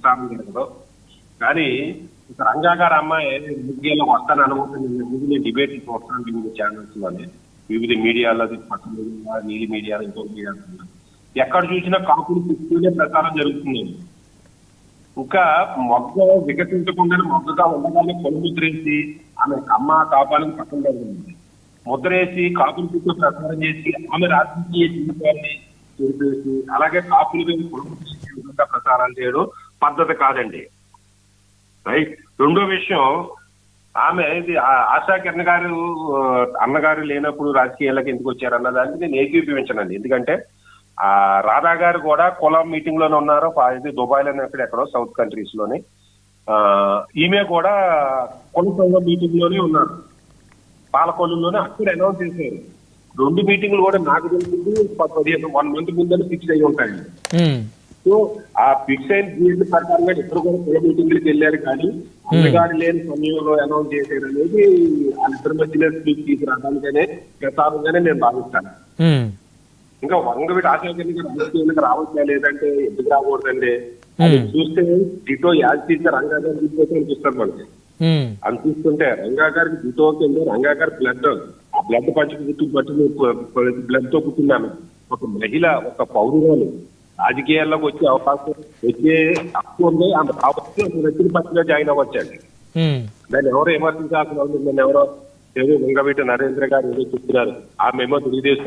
ప్రచారం జరగదు. కానీ రంగా గారు అమ్మాయి మీడియాలో వస్తాను అనుకుంటుంది. వివిధ డిబేట్ చూస్తాను వివిధ ఛానల్స్ లోనే, వివిధ మీడియాలో, పట్టు మీడియా, నీలి మీడియాలో, ఇంకో మీడియా ఎక్కడ చూసినా కాపులు తిప్పుతూనే ప్రచారం జరుగుతుంది. ఇంకా మొగ్గ వికసించకుండానే మొగ్గగా ఉండగానే కొనుముద్రేసి ఆమె అమ్మ కాపాలని పక్కన జరిగింది. ముద్రేసి కాపుల చుట్టూ ప్రచారం చేసి ఆమె రాజకీయ జీవితాన్ని చేసేసి అలాగే కాపుల మీద కొనుముద్రేసి విధంగా ప్రచారాలు చేయడం పద్ధతి కాదండి. రైట్. రెండో విషయం, ఆమె ఇది ఆశా కిరణ్ గారు అన్నగారు లేనప్పుడు రాజకీయాలకు ఎందుకు వచ్చారన్న దానికి నేను ఏకీభవించనండి. ఎందుకంటే రాధా గారు కూడా కులం మీటింగ్ లోనే ఉన్నారు, ఇది దుబాయ్ లోనే ఎక్కడెక్కడో సౌత్ కంట్రీస్ లోని. ఈమె కూడా కుల సంఘం మీటింగ్ లోనే ఉన్నారు, పాలకొల్లులోనే. అక్కడ అనౌన్స్ చేశారు. 2 మీటింగ్లు కూడా నాకు తెలిసింది 1 మంత్ ముందని ఫిక్స్ అయి ఉంటాయి. సో ఆ ఫిక్స్ అయిన డేట్ ప్రకారంగా ఇద్దరు కూడా కుల మీటింగ్లకు వెళ్ళారు. కానీ అన్నగారు లేని సమయంలో అనౌన్స్ చేశారు అనేది వాళ్ళిద్దరి మధ్యలో స్పీచ్ తీసుకురావడానికనే ప్రసారంగానే నేను భావిస్తాను. ఇంకా వంగవీటి ఆశాకిరణ్ గారు రాజకీయాలకు రావచ్చా లేదంటే ఎందుకు రాకూడదండి? అది చూస్తే డిటో యాజ్ టీచర్ రంగా గారు తీసుకొచ్చి అనిపిస్తారు మనకి. అనిపిస్తుంటే రంగా గారికి డిటోకి వెళ్ళి రంగా గారి బ్లడ్, ఆ బ్లడ్ పంచి బ్లడ్ తో పుట్టినాను ఒక మహిళ, ఒక పౌరురాలు రాజకీయాల్లోకి వచ్చే అవకాశం వచ్చే హక్కు ఉంది. ఆమె కావచ్చు వ్యక్తి పక్షంగా జాయిన్ అవ్వచ్చండి. దాన్ని ఎవరో విమర్శించాల్సిన అవసరం. దాన్ని ఎవరో ఏదో వంగవీటి నరేంద్ర గారు ఏదో చెప్తున్నారు, ఆమె ఏమో తెలుగుదేశం